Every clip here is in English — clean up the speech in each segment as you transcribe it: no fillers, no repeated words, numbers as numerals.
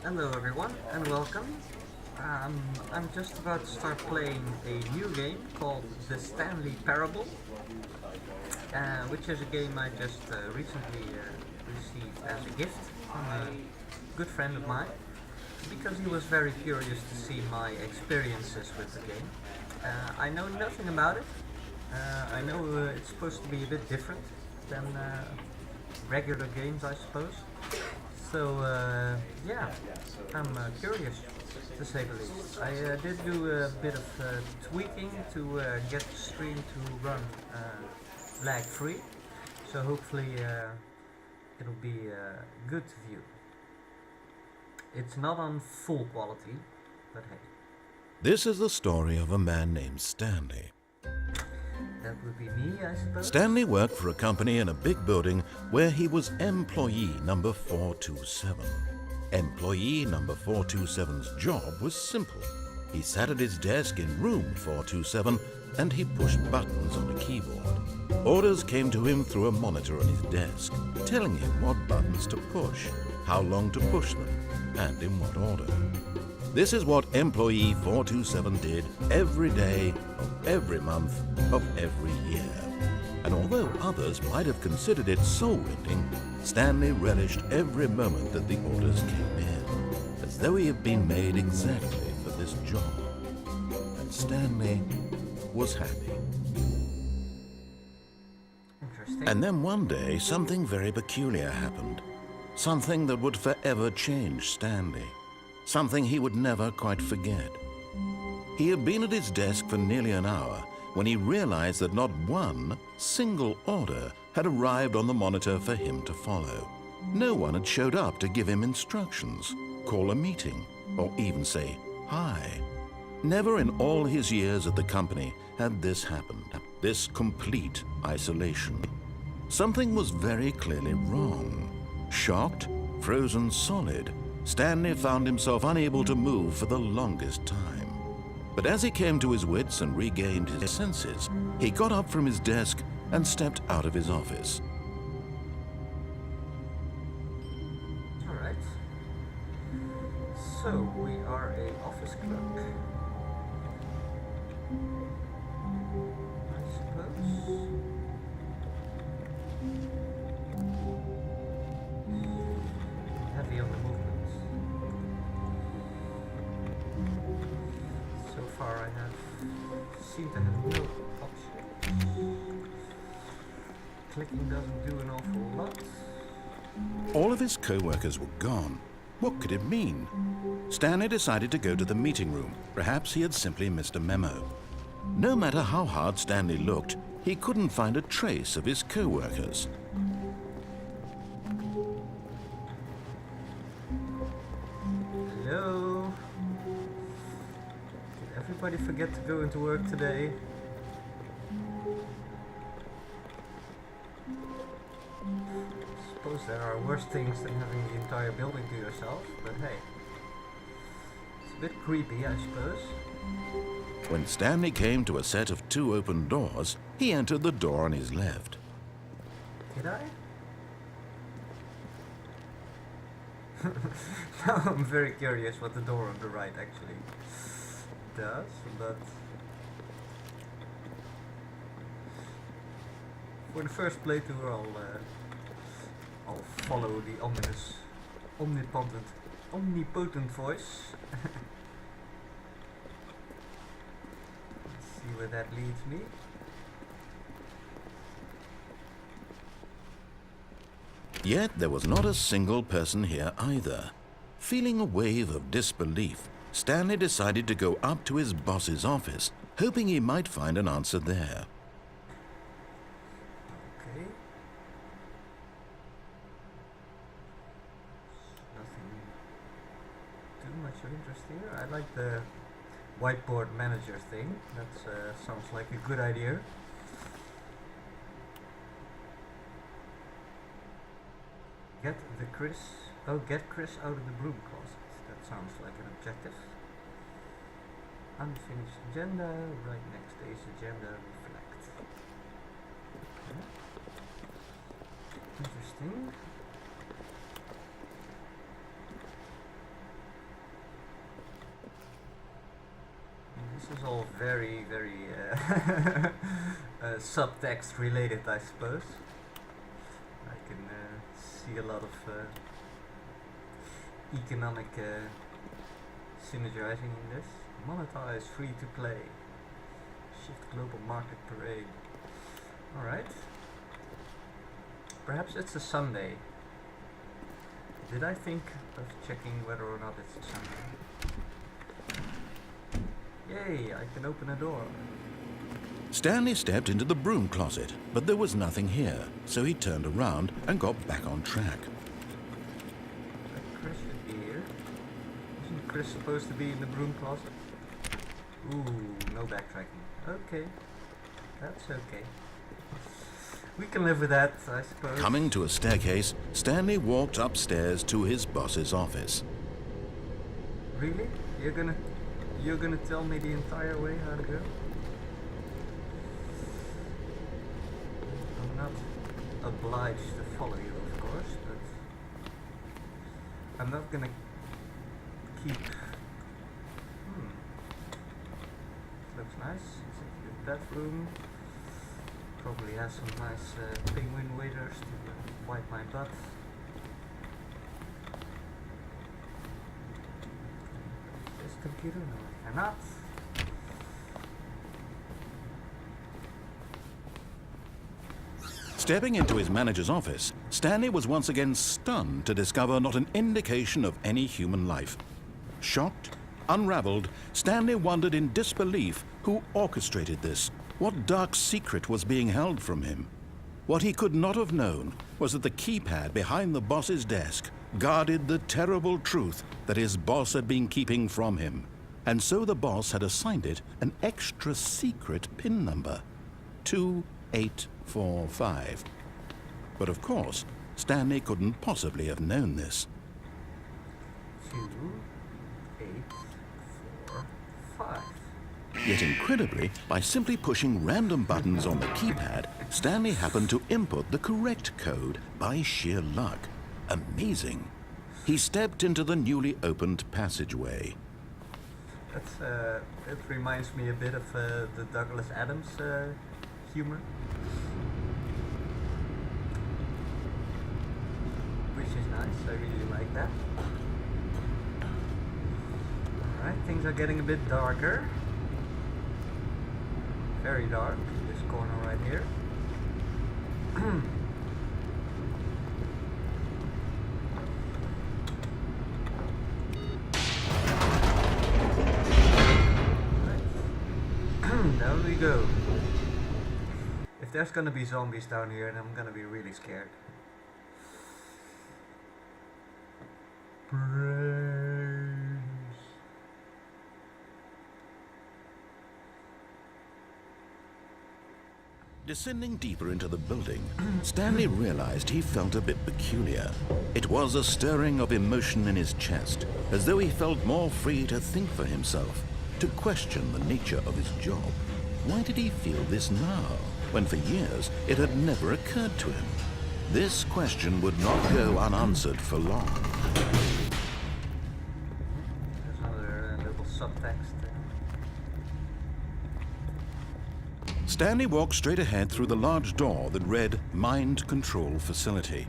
Hello everyone and welcome. I'm just about to start playing a new game called the Stanley Parable, which is a game I just recently received as a gift from a good friend of mine because he was very curious to see my experiences with the game. I know nothing about it. I know it's supposed to be a bit different than regular games, I suppose. So yeah, I'm curious to say the least. I did do a bit of tweaking to get the stream to run lag free, so hopefully it'll be good to view. It's not on full quality, but hey. This is the story of a man named Stanley. That would be me, I suppose. Stanley worked for a company in a big building where he was employee number 427. Employee number 427's job was simple. He sat at his desk in room 427 and he pushed buttons on a keyboard. Orders came to him through a monitor on his desk, telling him what buttons to push, how long to push them, and in what order. This is what employee 427 did every day of every month of every year. And although others might have considered it soul-rending, Stanley relished every moment that the orders came in, as though he had been made exactly for this job. And Stanley was happy. Interesting. And then one day, something very peculiar happened. Something that would forever change Stanley. Something he would never quite forget. He had been at his desk for nearly an hour when he realized that not one single order had arrived on the monitor for him to follow. No one had showed up to give him instructions, call a meeting, or even say hi. Never in all his years at the company had this happened, this complete isolation. Something was very clearly wrong. Shocked, frozen solid, Stanley found himself unable to move for the longest time. But as he came to his wits and regained his senses, he got up from his desk and stepped out of his office. Alright. So, we are a office clerk. I suppose. Heavy on the movements. So far I seem to have no options. Clicking doesn't do an awful lot. All of his co-workers were gone. What could it mean? Stanley decided to go to the meeting room. Perhaps he had simply missed a memo. No matter how hard Stanley looked, he couldn't find a trace of his co-workers. Hello? Did everybody forget to go into work today? Suppose there are worse things than having the entire building to yourself, but hey. It's a bit creepy, I suppose. When Stanley came to a set of 2 open doors, he entered the door on his left. Did I? Now I'm very curious what the door on the right actually does, but for the first playthrough I'll follow the ominous, omnipotent voice. Let's see where that leads me. Yet there was not a single person here either. Feeling a wave of disbelief, Stanley decided to go up to his boss's office, hoping he might find an answer there. Okay. Nothing too much of interest here. I like the whiteboard manager thing. That sounds like a good idea. Get Chris out of the broom closet. That sounds like an objective. Unfinished agenda, right next day's agenda, reflect. Okay. Interesting. very, very subtext related, I suppose. I can see a lot of economic synergizing in this. Monetize, free to play. Shift global market parade. Alright. Perhaps it's a Sunday. Did I think of checking whether or not it's a Sunday? Yay, I can open a door. Stanley stepped into the broom closet, but there was nothing here, so he turned around and got back on track. Chris should be here. Isn't Chris supposed to be in the broom closet? Ooh, no backtracking. Okay, that's okay. We can live with that, I suppose. Coming to a staircase, Stanley walked upstairs to his boss's office. Really? You're gonna tell me the entire way how to go? I'm not obliged to follow you, of course, but I'm not gonna keep. Looks nice. Executive bedroom. Probably has some nice penguin waiters to wipe my butt. This computer? No, I cannot. Stepping into his manager's office, Stanley was once again stunned to discover not an indication of any human life. Shocked, unraveled, Stanley wondered in disbelief who orchestrated this. What dark secret was being held from him? What he could not have known was that the keypad behind the boss's desk guarded the terrible truth that his boss had been keeping from him. And so the boss had assigned it an extra secret PIN number, 2845. But of course, Stanley couldn't possibly have known this. 2845. Yet incredibly, by simply pushing random buttons on the keypad, Stanley happened to input the correct code by sheer luck. Amazing. He stepped into the newly opened passageway. That's, it reminds me a bit of the Douglas Adams humor. Which is nice, I really like that. Alright, things are getting a bit darker. Very dark, this corner right here. Down we go. If there's gonna be zombies down here, then I'm gonna be really scared. Descending deeper into the building, Stanley realized he felt a bit peculiar. It was a stirring of emotion in his chest, as though he felt more free to think for himself, to question the nature of his job. Why did he feel this now, when for years it had never occurred to him? This question would not go unanswered for long. There's another little subtext. Stanley walked straight ahead through the large door that read Mind Control Facility.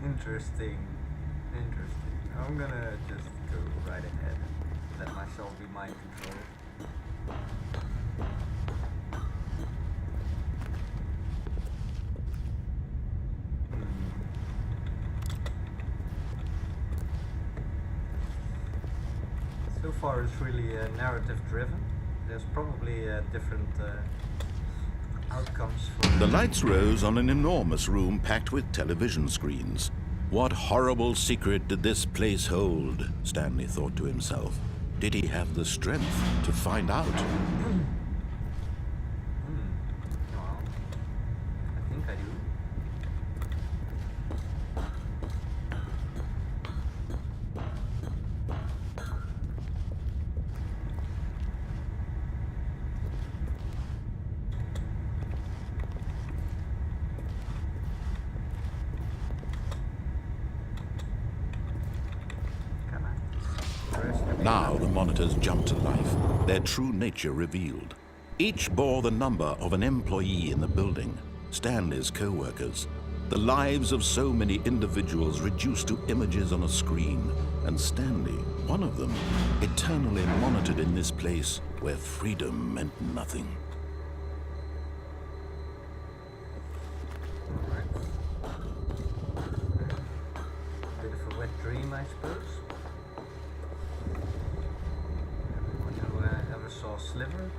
Interesting. I'm gonna just go right ahead and let myself be mind controlled. So far it's really narrative driven. There's probably different outcomes for... The lights rose on an enormous room packed with television screens. What horrible secret did this place hold? Stanley thought to himself. Did he have the strength to find out? Well, I think I do. Now the monitors jumped to life, their true nature revealed. Each bore the number of an employee in the building, Stanley's co-workers. The lives of so many individuals reduced to images on a screen, and Stanley, one of them, eternally monitored in this place where freedom meant nothing. Bit of a wet dream, I suppose. Everyone who ever saw Sliver?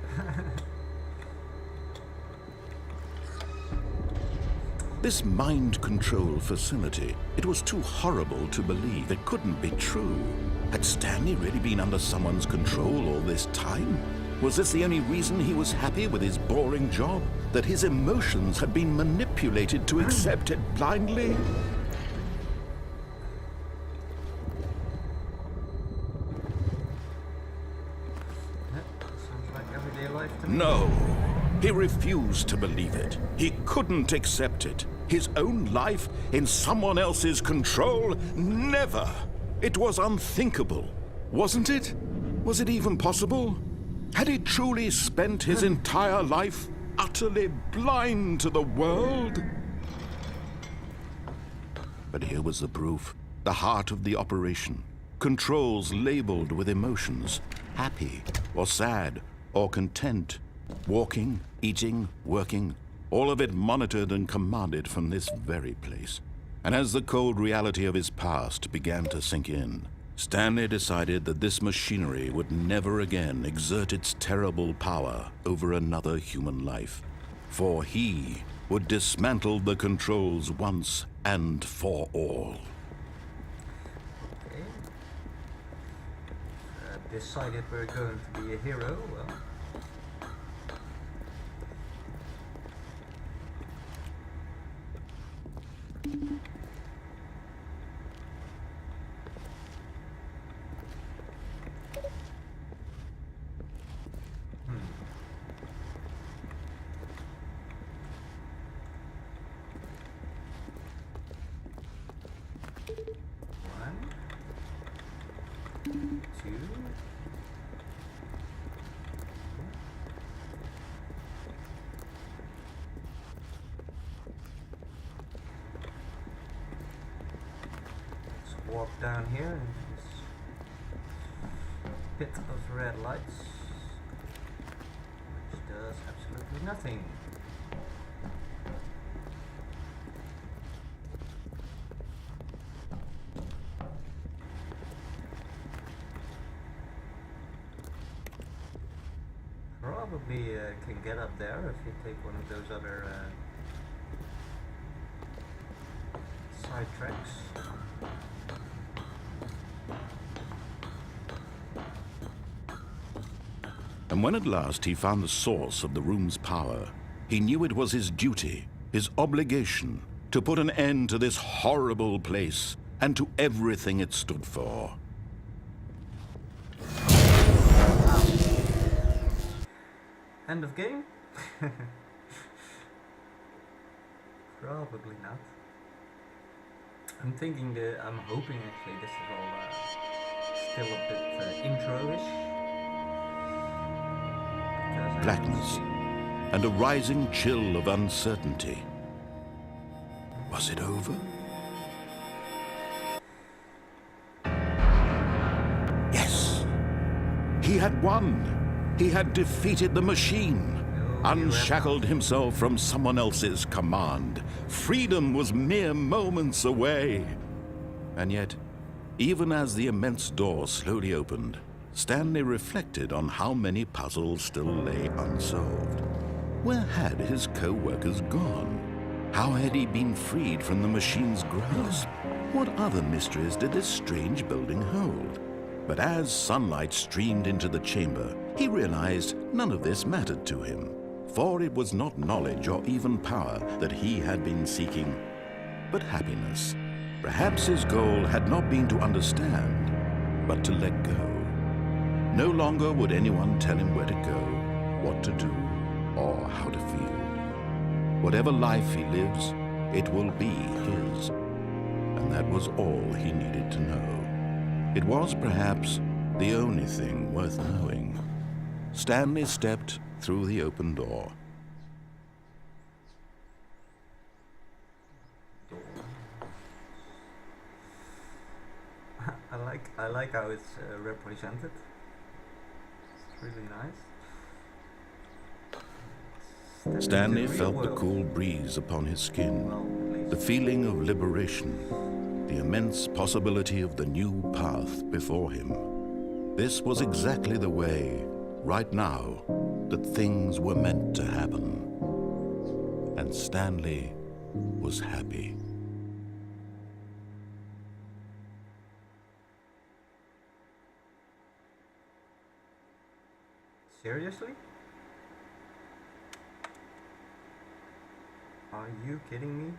This mind control facility, it was too horrible to believe. It couldn't be true. Had Stanley really been under someone's control all this time? Was this the only reason he was happy with his boring job? That his emotions had been manipulated to accept it blindly? Sounds like everyday life to me. No. He refused to believe it. He couldn't accept it. His own life in someone else's control? Never! It was unthinkable. Wasn't it? Was it even possible? Had he truly spent his entire life utterly blind to the world? But here was the proof. The heart of the operation. Controls labeled with emotions. Happy, or sad, or content. Walking, eating, working, all of it monitored and commanded from this very place. And as the cold reality of his past began to sink in, Stanley decided that this machinery would never again exert its terrible power over another human life. For he would dismantle the controls once and for all. Okay. Decided we're going to be a hero, well... One, two. Let's walk down here into this pit of red lights, which does absolutely nothing. Probably can get up there if you take one of those other side tracks. And when at last he found the source of the room's power, he knew it was his duty, his obligation, to put an end to this horrible place and to everything it stood for. End of game? Probably not. I'm hoping actually this is all still a bit intro-ish. Blackness and a rising chill of uncertainty. Was it over? Yes! He had won! He had defeated the machine, unshackled himself from someone else's command. Freedom was mere moments away. And yet, even as the immense door slowly opened, Stanley reflected on how many puzzles still lay unsolved. Where had his co-workers gone? How had he been freed from the machine's grasp? What other mysteries did this strange building hold? But as sunlight streamed into the chamber, he realized none of this mattered to him, for it was not knowledge or even power that he had been seeking, but happiness. Perhaps his goal had not been to understand, but to let go. No longer would anyone tell him where to go, what to do, or how to feel. Whatever life he lives, it will be his. And that was all he needed to know. It was perhaps the only thing worth knowing. Stanley stepped through the open door. I like how it's represented. It's really nice. Stanley felt the cool breeze upon his skin, the feeling of liberation, the immense possibility of the new path before him. This was exactly the way, right now, that things were meant to happen. And Stanley was happy. Seriously? Are you kidding me?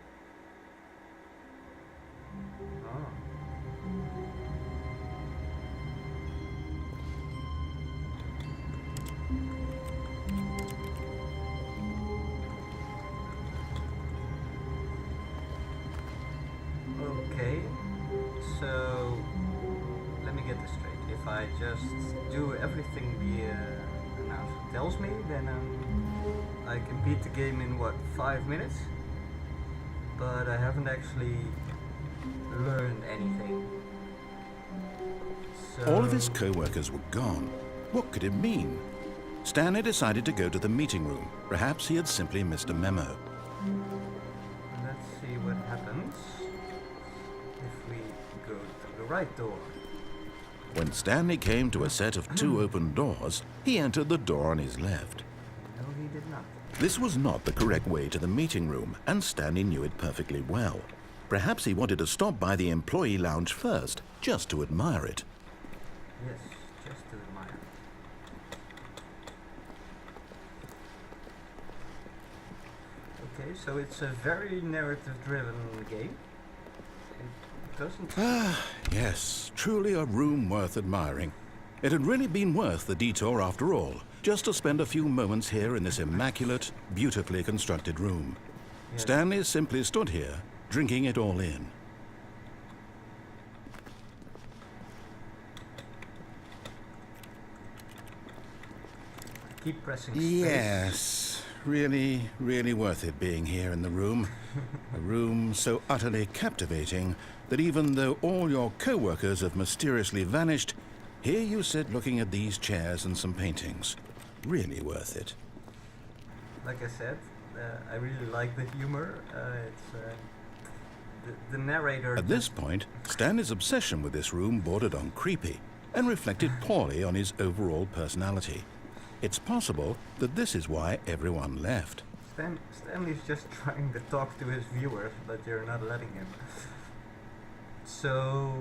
Oh. Okay, so let me get this straight. If I just do everything the announcer tells me, then I can beat the game in what, 5 minutes? But I haven't actually learned anything. So All of his co-workers were gone. What could it mean? Stanley decided to go to the meeting room. Perhaps he had simply missed a memo. let's see what happens if we go to the right door. When Stanley came to a set of 2 open doors, he entered the door on his left. No, he did not. This was not the correct way to the meeting room, and Stanley knew it perfectly well. Perhaps he wanted to stop by the employee lounge first, just to admire it. Yes, just to admire. Okay, so it's a very narrative-driven game. It doesn't... Ah, yes, truly a room worth admiring. It had really been worth the detour after all, just to spend a few moments here in this immaculate, beautifully constructed room. Yes. Stanley simply stood here, drinking it all in. Keep pressing space. Yes, really worth it being here in the room. A room so utterly captivating that even though all your co-workers have mysteriously vanished, here you sit looking at these chairs and some paintings. Really worth it. Like I said, I really like the humor. The narrator... At this point, Stanley's obsession with this room bordered on creepy and reflected poorly on his overall personality. It's possible that this is why everyone left. Stanley's just trying to talk to his viewers, but you're not letting him. So,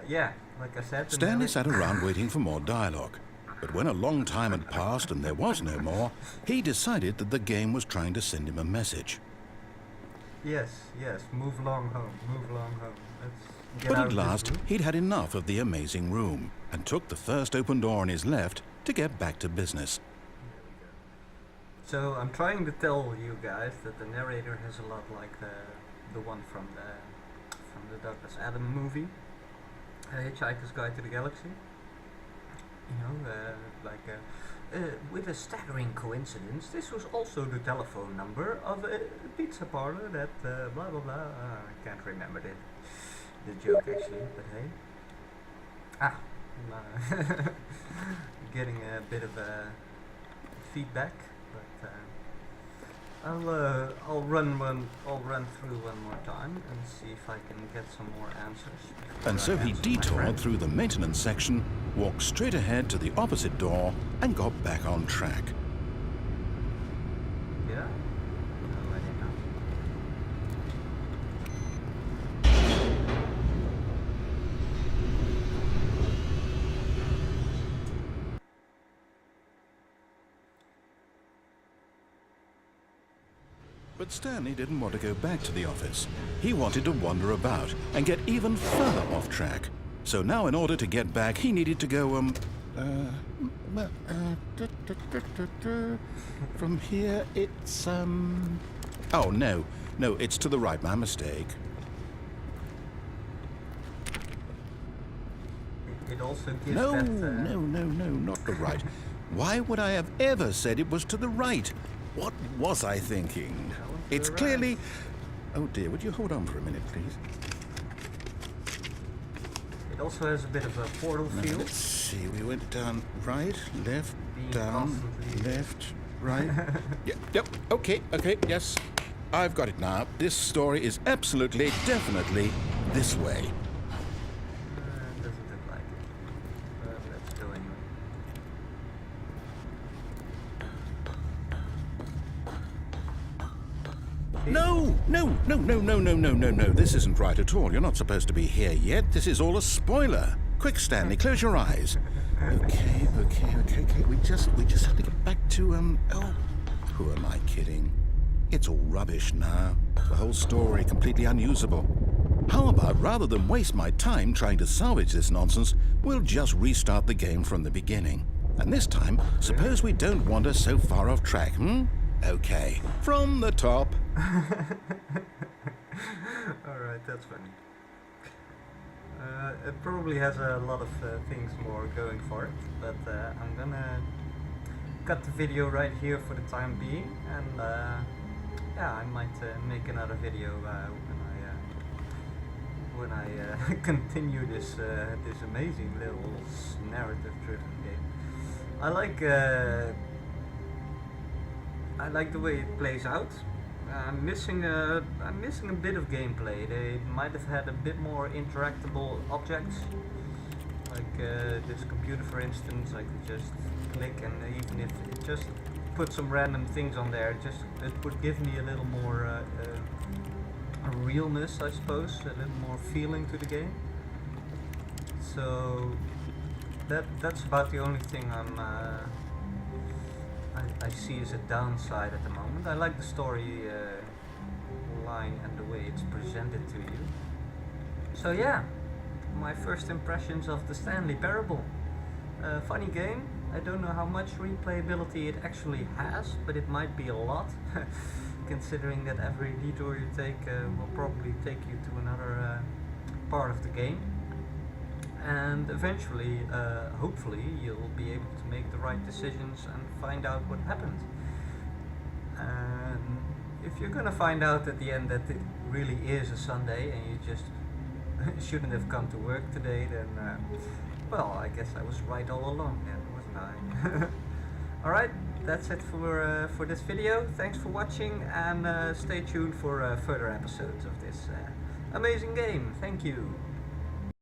yeah, like I said... Stanley sat around waiting for more dialogue. But when a long time had passed and there was no more, he decided that the game was trying to send him a message. Yes, move along home, move along home. Let's get But out at of last, this room. he'd had enough of the amazing room and took the first open door on his left to get back to business. So I'm trying to tell you guys that the narrator has a lot like the one from the Douglas Adams movie, Hitchhiker's Guide to the Galaxy. You know, with a staggering coincidence, this was also the telephone number of a pizza parlor that blah blah blah. I can't remember the joke actually, but hey. Getting a bit of feedback, but I'll run through one more time and see if I can get some more answers. And so he detoured through the maintenance section, walked straight ahead to the opposite door, and got back on track. Yeah? No, I did not. But Stanley didn't want to go back to the office. He wanted to wander about and get even further off track. So now in order to get back, he needed to go, from here it's, oh, no, it's to the right, my mistake. it also gives No, that... no, not the right. Why would I have ever said it was to the right? What was I thinking? It's right. clearly... Oh dear, would you hold on for a minute, please? It also has a bit of a portal Now, feel. let's see, we went down right, left, Being down, constantly- left, right. Yep, okay, yes. I've got it now. This story is absolutely, definitely this way. Doesn't look like it. But let's go anyway. No. This isn't right at all. You're not supposed to be here yet. This is all a spoiler. Quick, Stanley, close your eyes. Okay. We just have to get back to, oh, who am I kidding? It's all rubbish now. The whole story completely unusable. How about, rather than waste my time trying to salvage this nonsense, we'll just restart the game from the beginning. And this time, suppose we don't wander so far off track, Okay, from the top. Alright, that's funny. It probably has a lot of things more going for it, but I'm gonna cut the video right here for the time being, and yeah, I might make another video when I continue this this amazing little narrative-driven game. I like the way it plays out. I'm missing a bit of gameplay. They might have had a bit more interactable objects, like this computer, for instance. I could just click, and even if it just put some random things on there, it would give me a little more a realness, I suppose, a little more feeling to the game. So that's about the only thing I see as a downside at the moment. I like the story line and the way it's presented to you. So yeah, my first impressions of the Stanley Parable. Funny game. I don't know how much replayability it actually has, but it might be a lot, considering that every detour you take will probably take you to another part of the game. And eventually, hopefully, you'll be able to make the right decisions and find out what happened. And if you're gonna find out at the end that it really is a Sunday and you just shouldn't have come to work today, then well, I guess I was right all along then, wasn't I? Alright, that's it for this video. Thanks for watching, and stay tuned for further episodes of this amazing game. Thank you.